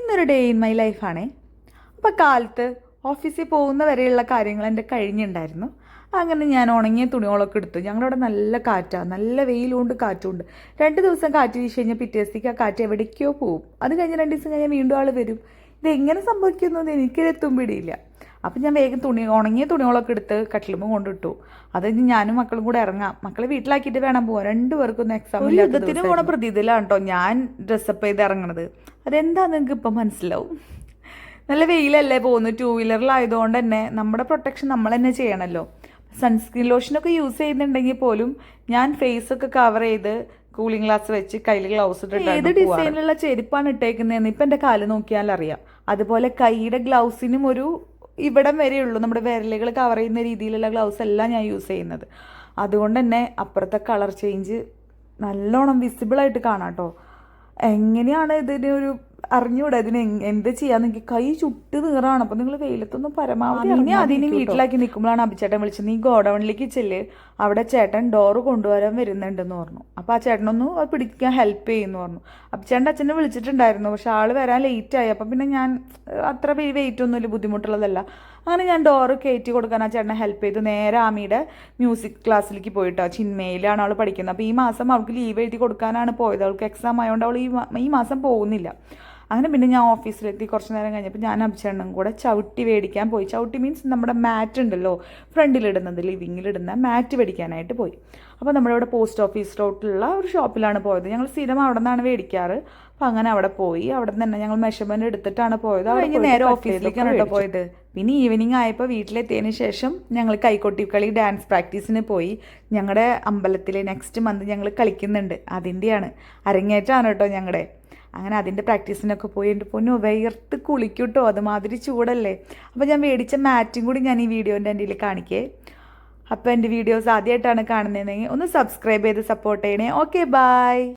ഇന്നൊരു day in my ലൈഫാണേ. അപ്പോൾ കാലത്ത് ഓഫീസിൽ പോകുന്ന വരെയുള്ള കാര്യങ്ങൾ എൻ്റെ കഴിഞ്ഞിട്ടുണ്ടായിരുന്നു. അങ്ങനെ ഞാൻ ഉണങ്ങിയ തുണികളൊക്കെ എടുത്തു. ഞങ്ങളുടെ അവിടെ നല്ല കാറ്റാണ്, നല്ല വെയിലുണ്ട് കാറ്റുണ്ട്. 2 ദിവസം കാറ്റ് വീശി കഴിഞ്ഞാൽ പിറ്റേ ദിവസത്തേക്ക് ആ കാറ്റ് എവിടേക്കോ പോവും. അത് കഴിഞ്ഞ് 2 ദിവസം കഴിഞ്ഞാൽ വീണ്ടും ആൾ വരും. ഇതെങ്ങനെ സംഭവിക്കുന്നു എനിക്കെത്തും പിടിയില്ല. അപ്പം ഞാൻ വേഗം ഉണങ്ങിയ തുണികളൊക്കെ എടുത്ത് കട്ടിലുമ്പോൾ കൊണ്ടിട്ടു. അത് കഴിഞ്ഞ് ഞാനും മക്കളും കൂടെ ഇറങ്ങാം. മക്കളെ വീട്ടിലാക്കിയിട്ട് വേണം പോകാൻ. 2 പേർക്കൊന്നും എക്സാം യുദ്ധത്തിന് പോണ പ്രതീതിയിലാണ് കേട്ടോ ഞാൻ ഡ്രസ്സപ്പ് ചെയ്ത് ഇറങ്ങണത്. അതെന്താന്ന് നിങ്ങൾക്ക് ഇപ്പം മനസ്സിലാവും. നല്ല വെയിലല്ലേ പോകുന്നു. 2 വീലറിലായതുകൊണ്ട് തന്നെ നമ്മുടെ പ്രൊട്ടക്ഷൻ നമ്മൾ തന്നെ ചെയ്യണമല്ലോ. സൺസ്ക്രീൻ ലോഷനൊക്കെ യൂസ് ചെയ്യുന്നുണ്ടെങ്കിൽ പോലും ഞാൻ ഫേസൊക്കെ കവർ ചെയ്ത് കൂളിംഗ് ഗ്ലാസ് വെച്ച് കയ്യിൽ ഗ്ലൗസ് ഇട്ടിട്ട് ഏത് ഡിസൈനിലുള്ള ചെരുപ്പാണ് ഇട്ടേക്കുന്നതെന്ന് ഇപ്പം എൻ്റെ കാല് നോക്കിയാൽ അറിയാം. അതുപോലെ കൈയുടെ ഗ്ലൗസിനും ഒരു ഇവിടം വരെയുള്ളൂ. നമ്മുടെ വിരലുകൾ കവർ ചെയ്യുന്ന രീതിയിലുള്ള ഗ്ലൗസ് എല്ലാം ഞാൻ യൂസ് ചെയ്യുന്നത്. അതുകൊണ്ട് തന്നെ അപ്പുറത്തെ കളർ ചേഞ്ച് നല്ലോണം വിസിബിളായിട്ട് കാണാം കേട്ടോ. എങ്ങനെയാണ് ഇതിന് ഒരു അറിഞ്ഞൂടെ ഇതിന് എന്ത് ചെയ്യാന്ന്. എനിക്ക് കൈ ചുട്ട് നീറാണ്. അപ്പം നിങ്ങൾ വെയിലത്തൊന്നും പരമാവധി അതിന് വീട്ടിലാക്കി നിൽക്കുമ്പോഴാണ് അഭിച്ചേട്ടൻ വിളിച്ചത്, നീ ഗോഡൗണിലേക്ക് ചെല്ല്, അവിടെ ചേട്ടൻ ഡോറ് കൊണ്ടുവരാൻ വരുന്നുണ്ടെന്ന് പറഞ്ഞു. അപ്പോൾ ആ ചേട്ടനൊന്ന് അത് പിടിക്കാൻ ഹെൽപ്പ് ചെയ്യുമെന്ന് പറഞ്ഞു. അഭിച്ചേട്ടൻ്റെ അച്ഛനെ വിളിച്ചിട്ടുണ്ടായിരുന്നു, പക്ഷെ ആൾ വരാൻ ലേറ്റായി. അപ്പം പിന്നെ ഞാൻ അത്ര വെയിറ്റ് ഒന്നുമില്ല, ബുദ്ധിമുട്ടുള്ളതല്ല. അങ്ങനെ ഞാൻ ഡോറ് കയറ്റി കൊടുക്കാൻ ആ ചേട്ടനെ ഹെൽപ്പ് ചെയ്തു. നേരെ ആമിയുടെ മ്യൂസിക് ക്ലാസ്സിലേക്ക് പോയിട്ടോ. ചിന്മയിലാണ് അവൾ പഠിക്കുന്നത്. അപ്പോൾ ഈ മാസം അവൾക്ക് ലീവ് എഴുതി കൊടുക്കാനാണ് പോയത്. അവൾക്ക് എക്സാം ആയതുകൊണ്ട് അവൾ ഈ മാസം പോകുന്നില്ല. അങ്ങനെ പിന്നെ ഞാൻ ഓഫീസിലെത്തി. കുറച്ച് നേരം കഴിഞ്ഞപ്പോൾ ഞാൻ അഭിച്ചേട്ടനും കൂടെ ചവിട്ടി മേടിക്കാൻ പോയി. ചവിട്ടി മീൻസ് നമ്മുടെ മാറ്റ് ഉണ്ടല്ലോ, ഫ്രണ്ടിലിടുന്നത്, ലിവിങ്ങിലിടുന്ന മാറ്റ് മേടിക്കാനായിട്ട് പോയി. അപ്പോൾ നമ്മുടെ ഇവിടെ പോസ്റ്റ് ഓഫീസ് റോട്ടിലുള്ള ഒരു ഷോപ്പിലാണ് പോയത്. ഞങ്ങൾ സ്ഥിരം അവിടെ നിന്നാണ് മേടിക്കാറ്. അപ്പോൾ അങ്ങനെ അവിടെ പോയി. അവിടെ നിന്ന് തന്നെ ഞങ്ങൾ മെഷർമെൻറ്റ് എടുത്തിട്ടാണ് പോയത്. അവിടെ കഴിഞ്ഞ് നേരെ ഓഫീസിലേക്കാണ് കേട്ടോ പോയത്. പിന്നെ ഈവനിങ് ആയപ്പോൾ വീട്ടിലെത്തിയതിന് ശേഷം ഞങ്ങൾ കൈകൊട്ടിക്കളി ഡാൻസ് പ്രാക്ടീസിന് പോയി. ഞങ്ങളുടെ അമ്പലത്തിൽ നെക്സ്റ്റ് മന്ത് ഞങ്ങൾ കളിക്കുന്നുണ്ട്. അതിൻ്റെയാണ് അരങ്ങേറ്റമാണ് കേട്ടോ ഞങ്ങളുടെ. അങ്ങനെ അതിൻ്റെ പ്രാക്ടീസിനൊക്കെ പോയി. എൻ്റെ പൊന്നു വിയർത്ത് കുളിക്കൂട്ടോ, അതുമാതിരി ചൂടല്ലേ. അപ്പോൾ ഞാൻ മേടിച്ച മാറ്റും കൂടി ഞാൻ ഈ വീഡിയോൻ്റെ എൻ്റെ കാണിക്കേ. അപ്പോൾ എൻ്റെ വീഡിയോസ് ആദ്യമായിട്ടാണ് കാണുന്നതെങ്കിൽ ഒന്ന് സബ്സ്ക്രൈബ് ചെയ്ത് സപ്പോർട്ട് ചെയ്യണേ. Okay, by.